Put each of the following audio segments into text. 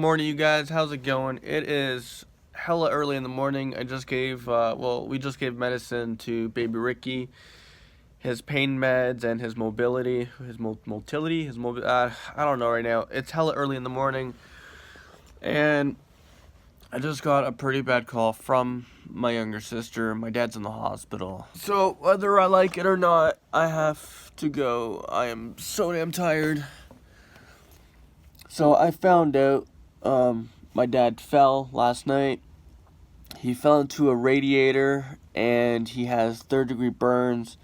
morning, you guys. How's it going? It is hella early in the morning. I just gave, we just gave medicine to baby Ricky, his pain meds and his mobility, I don't know right now. It's hella early in the morning, and I just got a pretty bad call from my younger sister. My dad's in the hospital. So, whether I like it or not, I have to go. I am so damn tired. So I found out my dad fell last night. He fell into a radiator and he has third-degree burns.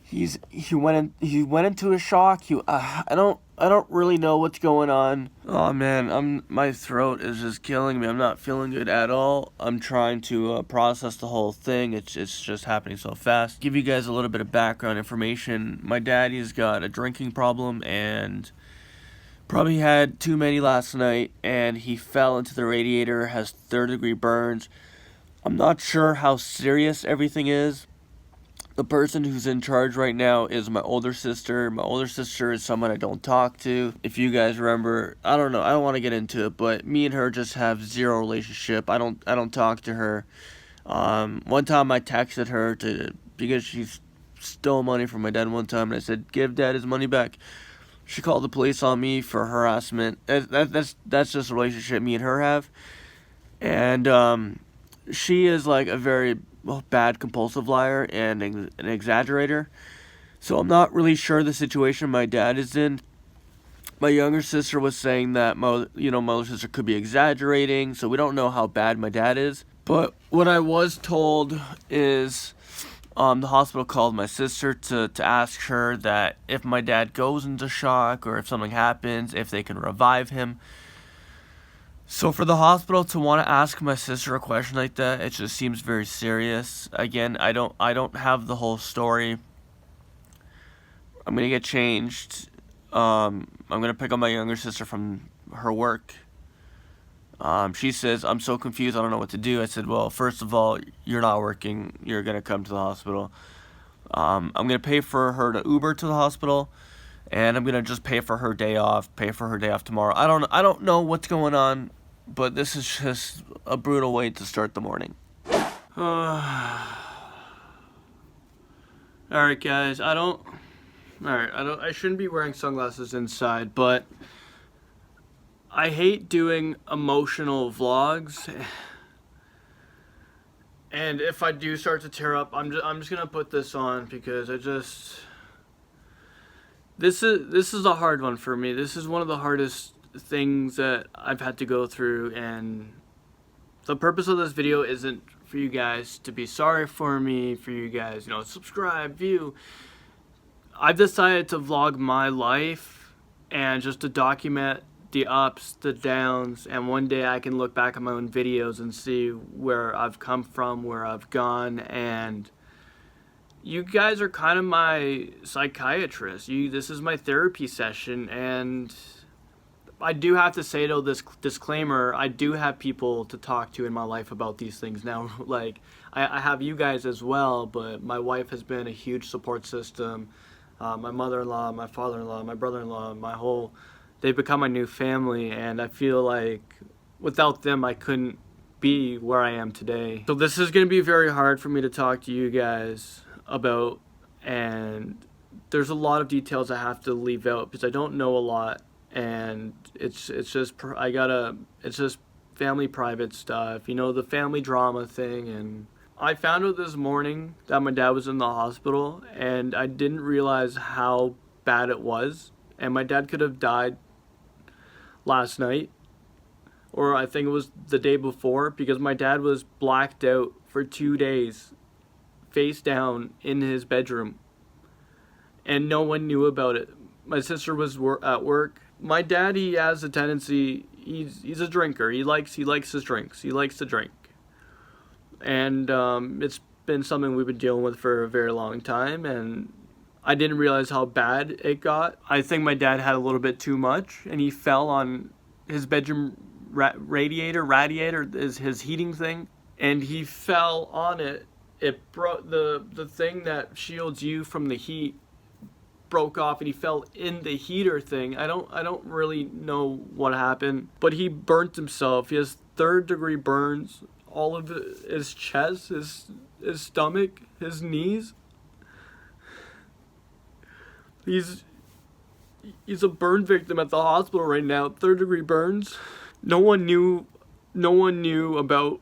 He went into a shock. I don't really know what's going on. Oh man, my throat is just killing me. I'm not feeling good at all. I'm trying to process the whole thing. It's just happening so fast. Give you guys a little bit of background information. My daddy's got a drinking problem and probably had too many last night, and he fell into the radiator, has third-degree burns. I'm not sure how serious everything is. The person who's in charge right now is my older sister. My older sister is someone I don't talk to. If you guys remember, I don't know, I don't want to get into it, but me and her just have zero relationship. I don't talk to her. One time I texted her because she stole money from my dad one time, and I said, "Give dad his money back." She called the police on me for harassment. That's just a relationship me and her have. And she is like a very bad compulsive liar and an exaggerator. So I'm not really sure the situation my dad is in. My younger sister was saying that my older sister could be exaggerating, so we don't know how bad my dad is. But what I was told is the hospital called my sister to ask her that if my dad goes into shock or if something happens, if they can revive him. So for the hospital to want to ask my sister a question like that, it just seems very serious. Again, I don't have the whole story. I'm gonna get changed. I'm gonna pick up my younger sister from her work. She says, "I'm so confused, I don't know what to do." I said, "Well, first of all, you're not working. You're going to come to the hospital. I'm going to pay for her to Uber to the hospital, and I'm going to just pay for her day off tomorrow." I don't know what's going on, but this is just a brutal way to start the morning. Alright, guys, I shouldn't be wearing sunglasses inside, but I hate doing emotional vlogs, and if I do start to tear up, I'm just gonna put this on because this is a hard one for me. This is one of the hardest things that I've had to go through, and the purpose of this video isn't for you guys to be sorry for me, for you guys, subscribe, view. I've decided to vlog my life and just to document the ups, the downs, and one day I can look back at my own videos and see where I've come from, where I've gone, and you guys are kind of my psychiatrist. This is my therapy session, and I do have to say, though, this disclaimer, I do have people to talk to in my life about these things now. Like, I have you guys as well, but my wife has been a huge support system. My mother-in-law, my father-in-law, my brother-in-law, they've become my new family, and I feel like without them I couldn't be where I am today. So this is going to be very hard for me to talk to you guys about, and there's a lot of details I have to leave out because I don't know a lot, and it's just family private stuff, the family drama thing. And I found out this morning that my dad was in the hospital, and I didn't realize how bad it was, and my dad could have died last night, or I think it was the day before, because my dad was blacked out for 2 days, face down in his bedroom, and no one knew about it. My sister was at work. My dad, he has a tendency, he's a drinker. He likes his drinks. He likes to drink, and it's been something we've been dealing with for a very long time, and I didn't realize how bad it got. I think my dad had a little bit too much, and he fell on his bedroom radiator is his heating thing, and he fell on it. It broke the thing that shields you from the heat, broke off and he fell in the heater thing. I don't really know what happened, but he burnt himself. He has 3rd-degree burns all of his chest, his stomach, his knees. He's a burn victim at the hospital right now. 3rd-degree burns. No one knew about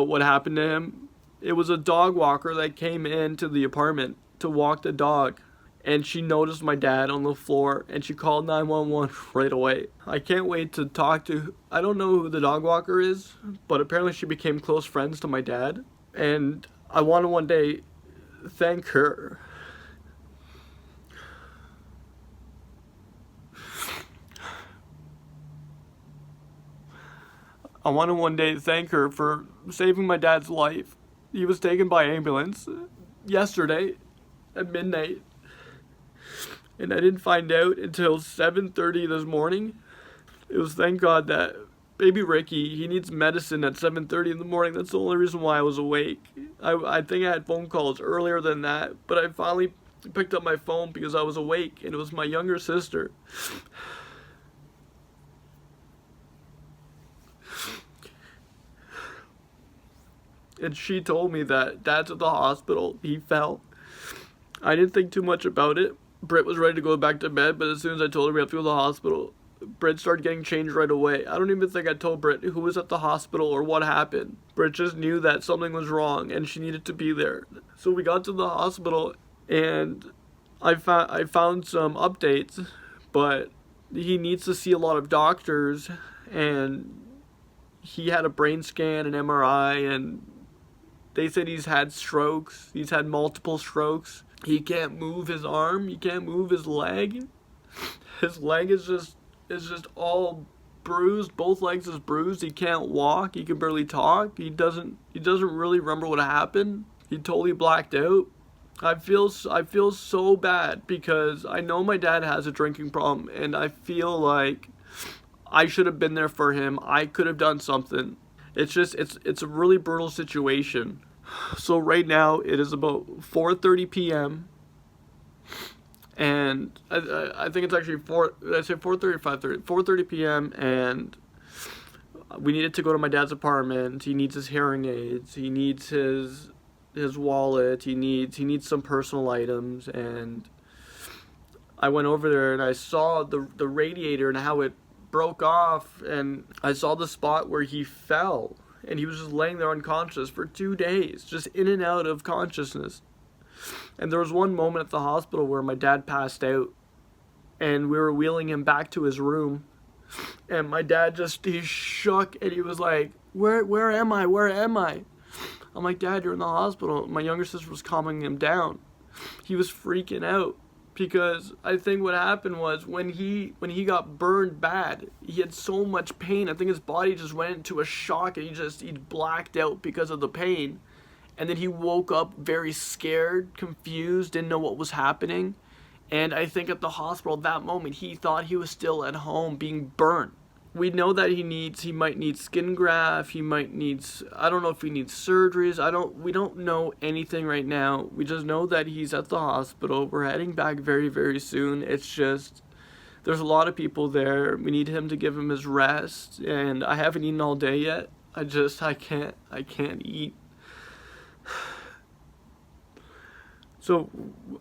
what happened to him. It was a dog walker that came into the apartment to walk the dog, and she noticed my dad on the floor, and she called 911 right away. I can't wait to talk to, I don't know who the dog walker is, but apparently she became close friends to my dad, and I want to one day thank her. I want to one day thank her for saving my dad's life. He was taken by ambulance yesterday at midnight, and I didn't find out until 7:30 this morning. It was thank God that baby Ricky, he needs medicine at 7:30 in the morning. That's the only reason why I was awake. I think I had phone calls earlier than that, but I finally picked up my phone because I was awake, and it was my younger sister. And she told me that Dad's at the hospital. He fell. I didn't think too much about it. Britt was ready to go back to bed, but as soon as I told her we have to go to the hospital, Britt started getting changed right away. I don't even think I told Britt who was at the hospital or what happened. Britt just knew that something was wrong and she needed to be there. So we got to the hospital and I found some updates, but he needs to see a lot of doctors, and he had a brain scan, an MRI, and they said he's had strokes. He's had multiple strokes. He can't move his arm. He can't move his leg. His leg is just all bruised. Both legs is bruised. He can't walk. He can barely talk. He doesn't really remember what happened. He totally blacked out. I feel so bad because I know my dad has a drinking problem, and I feel like I should have been there for him. I could have done something. It's a really brutal situation. So right now it is about 4:30 p.m. and I think it's actually 4:30 or 5:30? 4:30 p.m. and we needed to go to my dad's apartment. He needs his hearing aids. He needs his wallet. He needs some personal items, and I went over there and I saw the radiator and how it broke off, and I saw the spot where he fell, and he was just laying there unconscious for 2 days, just in and out of consciousness. And there was one moment at the hospital where my dad passed out, and we were wheeling him back to his room, and my dad he shook, and he was like, where am I? I'm like, Dad, you're in the hospital. My younger sister was calming him down. He was freaking out. Because I think what happened was when he got burned bad, he had so much pain. I think his body just went into a shock, and he blacked out because of the pain. And then he woke up very scared, confused, didn't know what was happening. And I think at the hospital at that moment, he thought he was still at home being burnt. We know that he might need skin graft, I don't know if he needs surgeries. We don't know anything right now. We just know that he's at the hospital. We're heading back very, very soon. It's just, there's a lot of people there. We need him to give him his rest, and I haven't eaten all day yet. I can't eat. So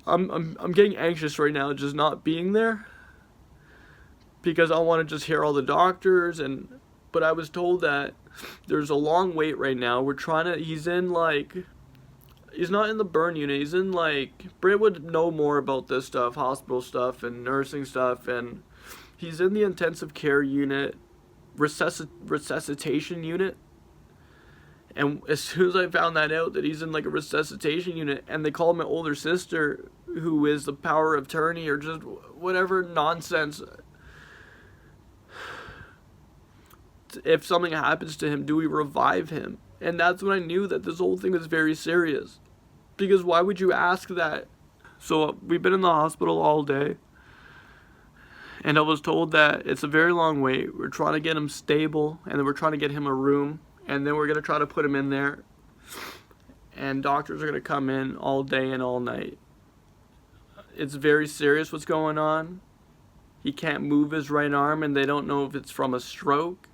I'm getting anxious right now just not being there, because I want to just hear all the doctors, but I was told that there's a long wait right now. He's not in the burn unit. He's in Britt would know more about this stuff, hospital stuff and nursing stuff, and he's in the intensive care unit, resuscitation unit. And as soon as I found that out, that he's in a resuscitation unit, and they call my older sister, who is the power of attorney or just whatever nonsense, if something happens to him, do we revive him? And that's when I knew that this whole thing was very serious. Because why would you ask that? So we've been in the hospital all day, and I was told that it's a very long wait. We're trying to get him stable, and then we're trying to get him a room, and then we're going to try to put him in there. And doctors are going to come in all day and all night. it's very serious what's going on. He can't move his right arm, and they don't know if it's from a stroke.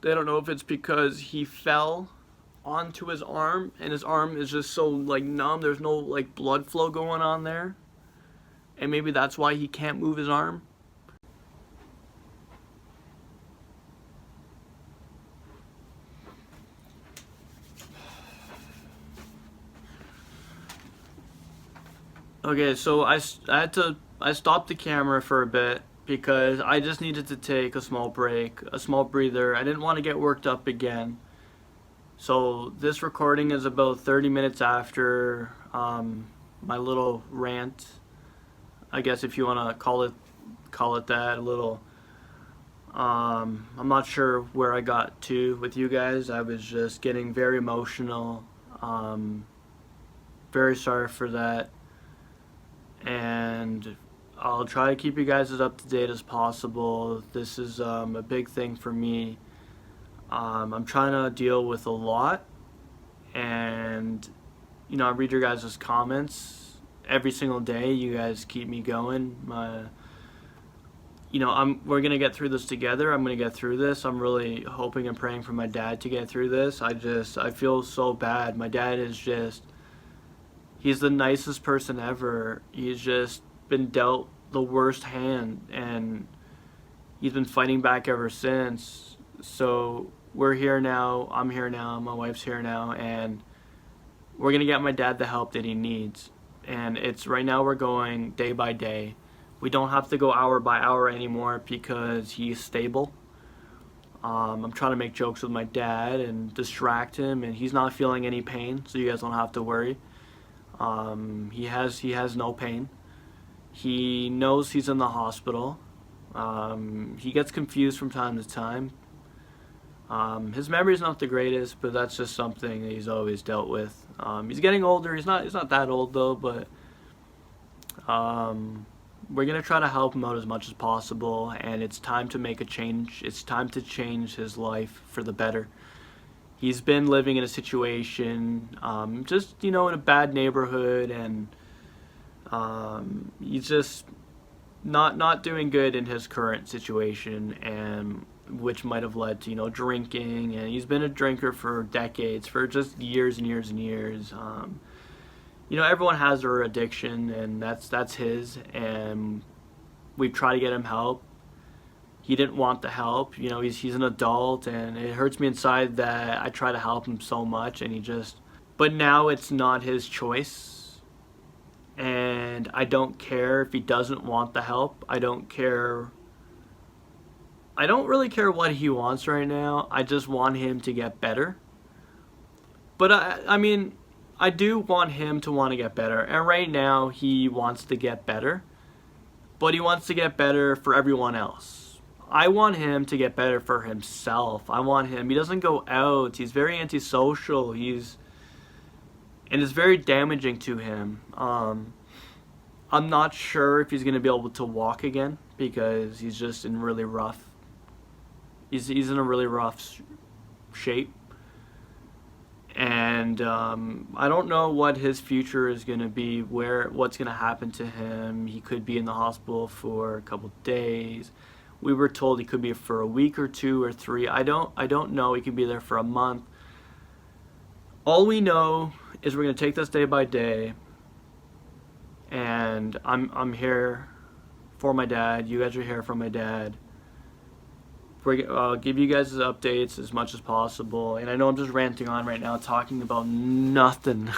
They don't know if it's because he fell onto his arm and his arm is just so like numb. There's no like blood flow going on there, and maybe that's why he can't move his arm. Okay, so I stopped the camera for a bit because I just needed to take a small break, a small breather. I didn't want to get worked up again. So this recording is about 30 minutes after my little rant, I guess, if you want to call it that, a little. I'm not sure where I got to with you guys. I was just getting very emotional. Very sorry for that. And I'll try to keep you guys as up to date as possible. This is a big thing for me. I'm trying to deal with a lot, and I read your guys' comments every single day. You guys keep me going. We're gonna get through this together. I'm gonna get through this. I'm really hoping and praying for my dad to get through this. I feel so bad. My dad is he's the nicest person ever. He's just been dealt the worst hand, and he's been fighting back ever since. So we're here now, I'm here now, my wife's here now, and we're gonna get my dad the help that he needs. And it's right now we're going day by day. We don't have to go hour by hour anymore because he's stable. I'm trying to make jokes with my dad and distract him, and he's not feeling any pain, so you guys don't have to worry. He has no pain. He knows he's in the hospital. He gets confused from time to time. His memory's not the greatest, but that's just something that he's always dealt with. He's getting older. He's not that old though, but we're gonna try to help him out as much as possible, and it's time to make a change. It's time to change his life for the better. He's been living in a situation, in a bad neighborhood, and he's just not doing good in his current situation, and which might have led to drinking, and he's been a drinker for decades, for just years and years and years. Everyone has their addiction, and that's his, and we've tried to get him help. He didn't want the help. He's an adult, and it hurts me inside that I try to help him so much, and but now it's not his choice, and I don't care if he doesn't want the help. I don't really care what he wants right now. I just want him to get better. But I do want him to want to get better, and right now he wants to get better, but he wants to get better for everyone else. I want him to get better for himself. He doesn't go out. He's very antisocial. And it's very damaging to him. I'm not sure if he's going to be able to walk again because he's just in really rough. He's in a really rough shape. And I don't know what his future is going to be, what's going to happen to him. He could be in the hospital for a couple days. We were told he could be for a week or 2 or 3. I don't know. He could be there for a month. All we know is we're gonna take this day by day, and I'm here for my dad. You guys are here for my dad. I'll give you guys updates as much as possible. And I know I'm just ranting on right now, talking about nothing.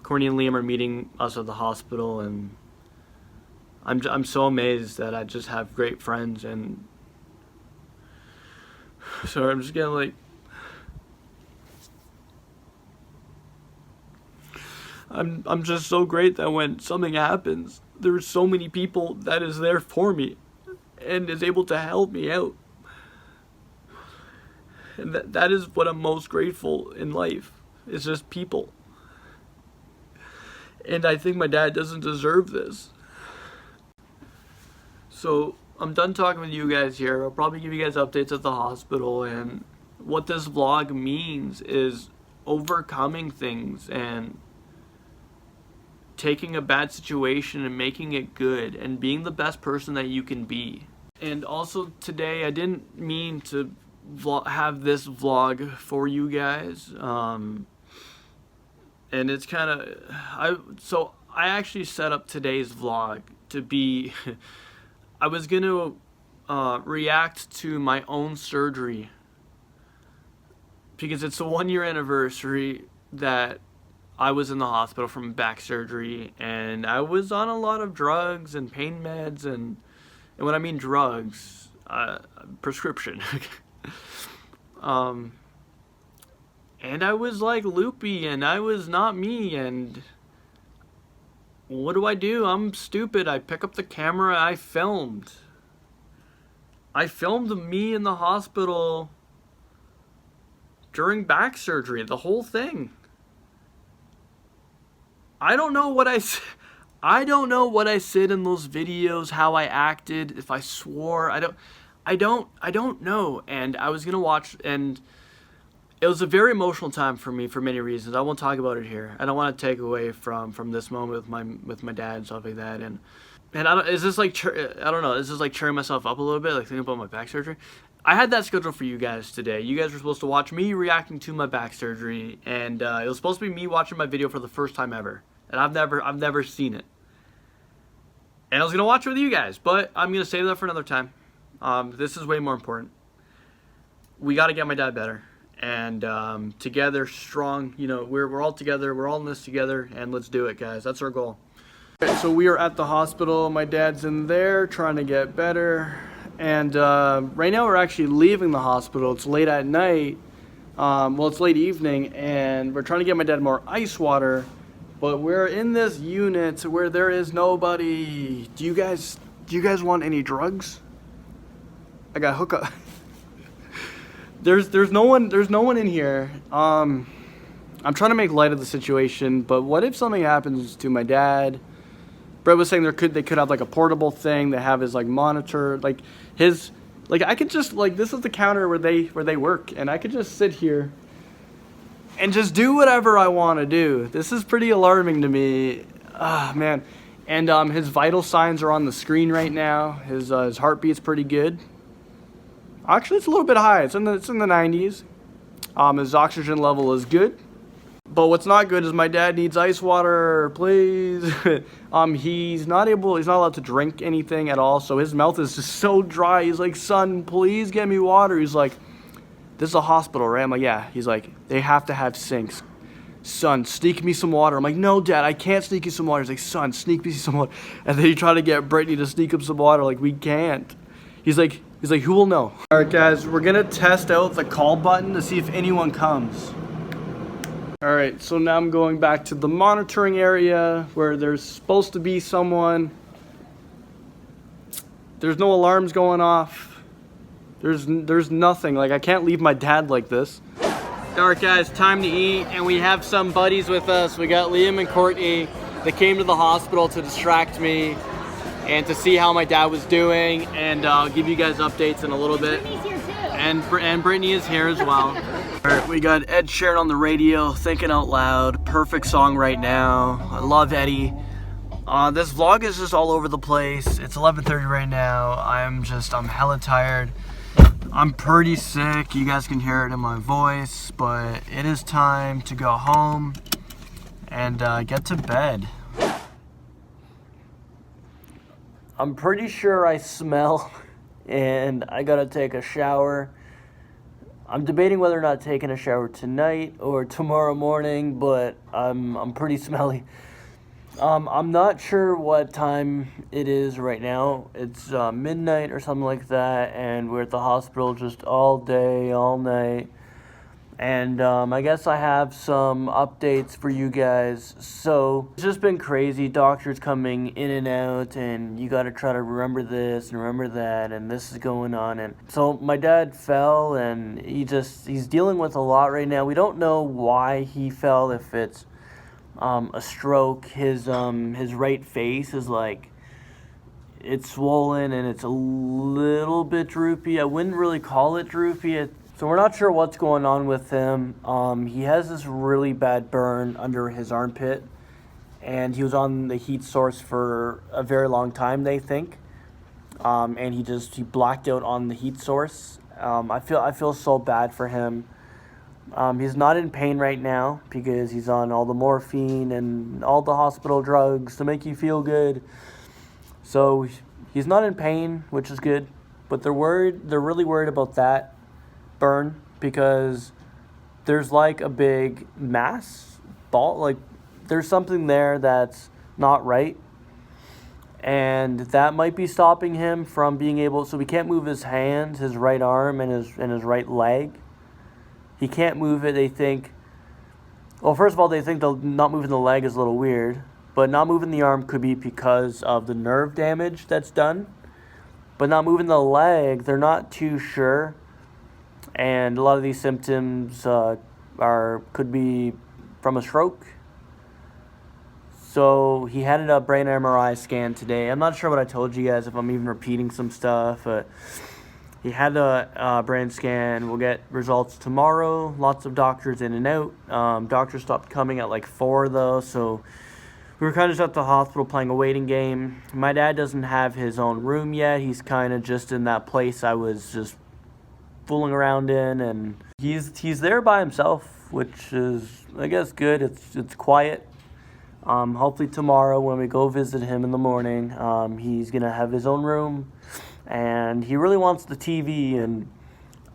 Courtney and Liam are meeting us at the hospital, and I'm so amazed that I just have great friends, and sorry, I'm just getting I'm just so great that when something happens, there's so many people that is there for me and is able to help me out. And that is what I'm most grateful in life. It's just people. And I think my dad doesn't deserve this. So I'm done talking with you guys here. I'll probably give you guys updates at the hospital, and what this vlog means is overcoming things and taking a bad situation and making it good and being the best person that you can be. And also today, I didn't mean to have this vlog for you guys. And it's kind of, I actually set up today's vlog to be, I was going to react to my own surgery, because it's the 1-year anniversary that I was in the hospital from back surgery, and I was on a lot of drugs and pain meds, and when I mean drugs, prescription. And I was like loopy, and I was not me, and what do? I'm stupid. I pick up the camera, I filmed me in the hospital during back surgery, the whole thing. I don't know what I said in those videos, how I acted, if I swore. I don't know. And I was gonna watch, and it was a very emotional time for me for many reasons. I won't talk about it here. I don't want to take away from this moment with my dad and stuff like that. And is this like cheering myself up a little bit, like thinking about my back surgery? I had that scheduled for you guys today. You guys were supposed to watch me reacting to my back surgery, and it was supposed to be me watching my video for the first time ever, and I've never seen it. And I was gonna watch it with you guys, but I'm gonna save that for another time. This is way more important. We got to get my dad better, and together, strong. You know, we're all together. We're all in this together, and let's do it, guys. That's our goal. Okay, so we are at the hospital. My dad's in there trying to get better. And right now we're actually leaving the hospital. It's late at night. Well, it's late evening, and we're trying to get my dad more ice water. But we're in this unit where there is nobody. Do you guys want any drugs? I got hookup. There's no one in here. I'm trying to make light of the situation, but what if something happens to my dad? Brett was saying they could have like a portable thing. They have his like monitor, like his, like I could just like, this is the counter where they work, and I could just sit here and just do whatever I want to do. This is pretty alarming to me. Ah, man. And his vital signs are on the screen right now. His heartbeat's pretty good. Actually, it's a little bit high. It's in the 90s. His oxygen level is good. But what's not good is my dad needs ice water, please. He's not allowed to drink anything at all, so his mouth is just so dry. He's like, son, please get me water. He's like, this is a hospital, right? I'm like, yeah. He's like, they have to have sinks. Son, sneak me some water. I'm like, no, Dad, I can't sneak you some water. He's like, son, sneak me some water. And then he tried to get Brittany to sneak him some water. Like, we can't. He's like, who will know? All right, guys, we're gonna test out the call button to see if anyone comes. All right, so now I'm going back to the monitoring area where there's supposed to be someone. There's no alarms going off. There's nothing. Like, I can't leave my dad like this. All right, guys, time to eat, and we have some buddies with us. We got Liam and Courtney. They came to the hospital to distract me and to see how my dad was doing, and I'll give you guys updates in a little bit. Brittany's here too. And Brittany is here as well. All right, we got Ed Sheeran on the radio, Thinking Out Loud. Perfect song right now. I love Eddie. This vlog is just all over the place. It's 11:30 right now. I'm hella tired. I'm pretty sick. You guys can hear it in my voice, but it is time to go home and get to bed. I'm pretty sure I smell, and I gotta take a shower. I'm debating whether or not taking a shower tonight or tomorrow morning, but I'm pretty smelly. I'm not sure what time it is right now. It's midnight or something like that, and we're at the hospital just all day, all night. And I guess I have some updates for you guys. So it's just been crazy. Doctors coming in and out, and you got to try to remember this and remember that, and this is going on. And so my dad fell, and he's dealing with a lot right now. We don't know why he fell, if it's a stroke. His right face is like, it's swollen and it's a little bit droopy. I wouldn't really call it droopy. So we're not sure what's going on with him. He has this really bad burn under his armpit, and he was on the heat source for a very long time, they think. And he blacked out on the heat source. I feel so bad for him. He's not in pain right now because he's on all the morphine and all the hospital drugs to make you feel good. So he's not in pain, which is good. But they're worried. They're really worried about that burn because there's like a big mass ball. Like there's something there that's not right. And that might be stopping him from being able. So he can't move his hands, his right arm, and his right leg. He can't move it. They think. Well, first of all, they think the not moving the leg is a little weird, but not moving the arm could be because of the nerve damage that's done. But not moving the leg, they're not too sure, and a lot of these symptoms could be from a stroke. So he had a brain MRI scan today. I'm not sure what I told you guys, if I'm even repeating some stuff, but he had a brain scan. We'll get results tomorrow. Lots of doctors in and out. Doctors stopped coming at like 4 though, so we were kind of just at the hospital playing a waiting game. My dad doesn't have his own room yet. He's kind of just in that place I was just fooling around in, and he's there by himself, which is, I guess, good. It's quiet. Hopefully tomorrow when we go visit him in the morning, he's gonna have his own room, and he really wants the TV, and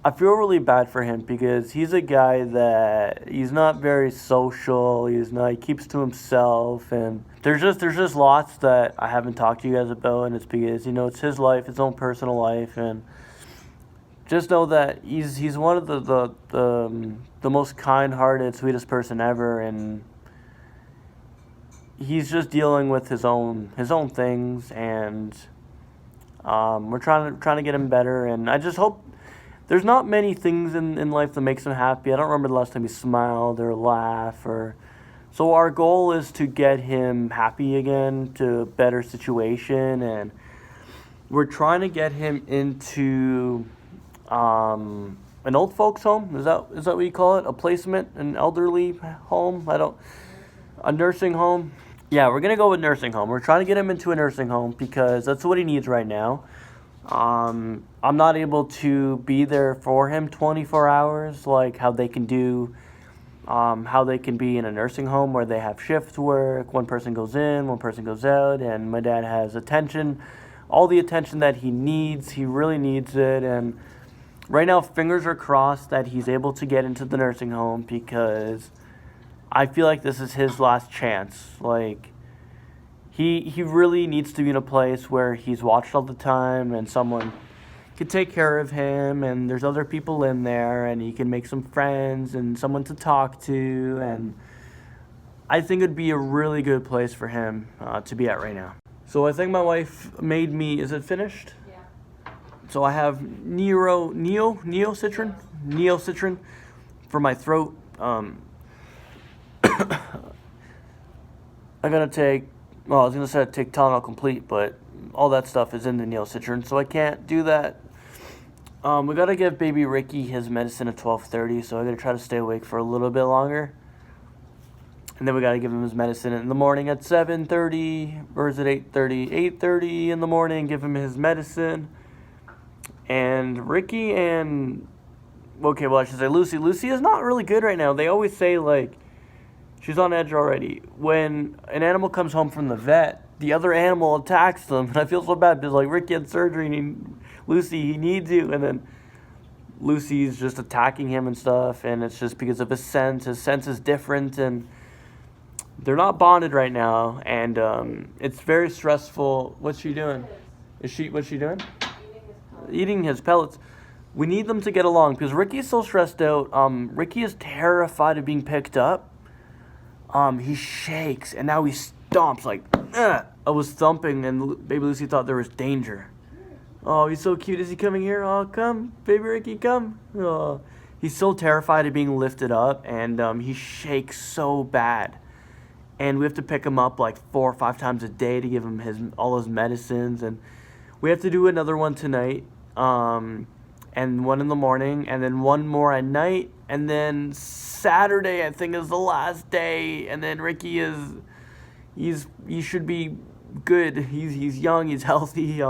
I feel really bad for him because he's a guy that he's not very social. He keeps to himself, and there's just lots that I haven't talked to you guys about, and it's because it's his life, his own personal life, and just know that he's one of the most kind-hearted, sweetest person ever, and he's just dealing with his own things, and we're trying to get him better, and I just hope. There's not many things in life that makes him happy. I don't remember the last time he smiled or laughed. So our goal is to get him happy again, to a better situation. And we're trying to get him into an old folks home. Is that what you call it? A placement? An elderly home? A nursing home? Yeah, we're going to go with nursing home. We're trying to get him into a nursing home because that's what he needs right now. I'm not able to be there for him 24 hours like how they can do, how they can be in a nursing home where they have shift work. One person goes in, one person goes out, and my dad has attention, all the attention that he needs. He really needs it, and right now fingers are crossed that he's able to get into the nursing home because I feel like this is his last chance. Like, He really needs to be in a place where he's watched all the time and someone can take care of him, and there's other people in there, and he can make some friends and someone to talk to, and I think it'd be a really good place for him to be at right now. So I think my wife made me, is it finished? Yeah. So I have Neocitrin for my throat. I gotta take, well, I was going to say take Tylenol Complete, but all that stuff is in the Neocitrin, so I can't do that. We got to give baby Ricky his medicine at 12:30, so I got to try to stay awake for a little bit longer. And then we got to give him his medicine in the morning at 7:30, or is it 8:30? 8:30 in the morning, give him his medicine. And Ricky and, okay, well, I should say Lucy is not really good right now. They always say, like, she's on edge already. When an animal comes home from the vet, the other animal attacks them. And I feel so bad because, like, Ricky had surgery and Lucy, he needs you. And then Lucy's just attacking him and stuff. And it's just because of his sense. His sense is different. And they're not bonded right now. And it's very stressful. What's she doing? What's she doing? Eating his pellets. We need them to get along because Ricky's so stressed out. Ricky is terrified of being picked up. He shakes, and now he stomps like, ugh. I was thumping, and baby Lucy thought there was danger. Oh, he's so cute. Is he coming here? Oh, come, baby Ricky, come. Oh, he's so terrified of being lifted up, and he shakes so bad. And we have to pick him up like 4 or 5 times a day to give him all his medicines, and we have to do another one tonight, and one in the morning, and then one more at night, and then Saturday, I think, is the last day, and then Ricky he should be good. He's young. He's healthy.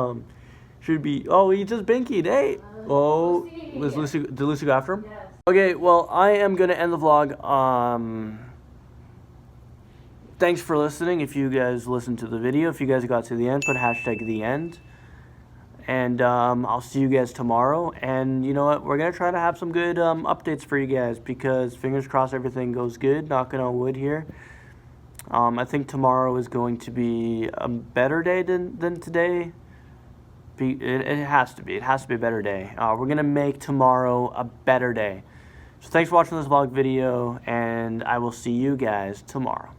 Should be. Oh, he just binkied. Hey. Oh, did Lucy go after him? Yes. Okay. Well, I am gonna end the vlog. Thanks for listening. If you guys listened to the video, if you guys got to the end, put hashtag the end. And I'll see you guys tomorrow. And you know what? We're going to try to have some good updates for you guys, because fingers crossed everything goes good. Knocking on wood here. I think tomorrow is going to be a better day than today. It has to be. It has to be a better day. We're going to make tomorrow a better day. So thanks for watching this vlog video, and I will see you guys tomorrow.